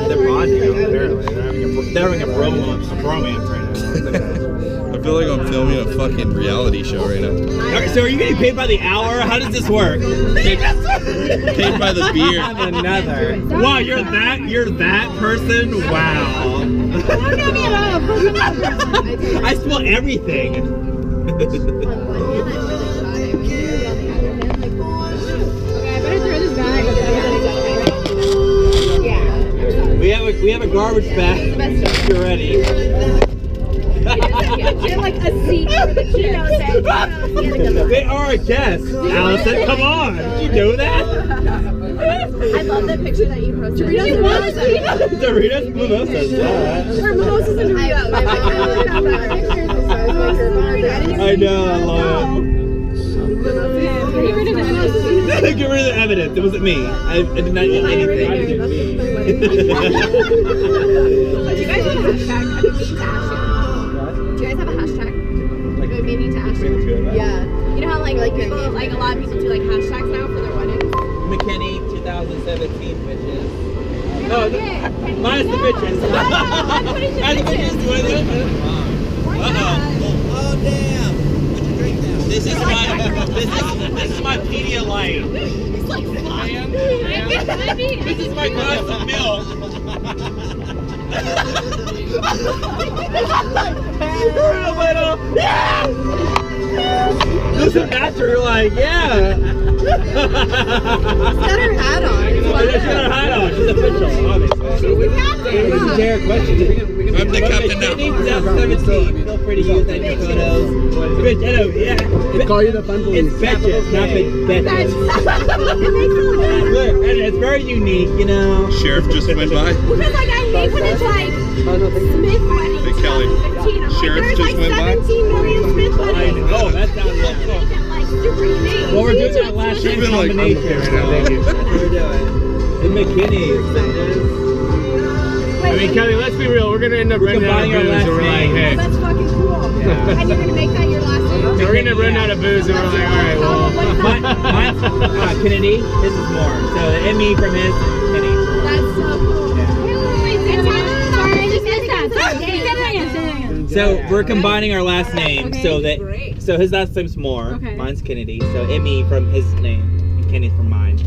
They're bonding, apparently. They're having a bromance right now. I feel like I'm filming a fucking reality show right now. Alright, so are you getting paid by the hour? How does this work? Paid by the beer. Another. Wow, you're that person? Wow. I spill everything. We have a garbage bag. You're ready. Get like a seat for the chips. They are a guest, Allison. Come on. Did you know that? I love that picture that you posted. Doritos Mimosas. Or Mimosas and Doritos. I know, I love it. Get rid of the evidence. It wasn't me. I did not eat anything. Do you guys have a hashtag? Do you guys have a hashtag? Like meaning to hashtag? Yeah. You know how like people, like a lot of people do like hashtags now for their weddings? McKinney 2017 bitches. No, minus the bitches. Minus the bitches. Oh damn. This is my Pedialyte. It's like flying. This is my glass of milk. Yeah! Listen after you're like, yeah. She's got her hat on. She's got her hat on. She's official, obviously. She's the captain. This is Jared question. I'm the captain now. 2017. Feel free to use that in your photos. Bitch, I know, yeah. They call you the fun police. It's bitches, not bitches. Look, and it's very unique, you know. Sheriff just went by. Because like I hate when it's like Smith wedding. Hey, Kelly. 2015. I'm Sheriff like, just there's went by. like 17 million Smith I weddings. know, that sounds Make it like super unique. Well, we're doing our last name been like, combination right now. That's what we're doing. In McKinney. I mean, Kelly, let's be real. We're gonna end up running out of combining our booze, last and we're like, name. hey. That's fucking cool. Yeah. And you're gonna make that your last name? So we're gonna run out of booze, and we're like, all right, well. Mine's Kennedy. His is more. So the ME from his is Kenny. That's so cool. Yeah. Sorry, I just missed that. So we're combining our last names. Okay. So that his last name's Moore. Okay. Mine's Kennedy. So ME from his name and Kenny from mine.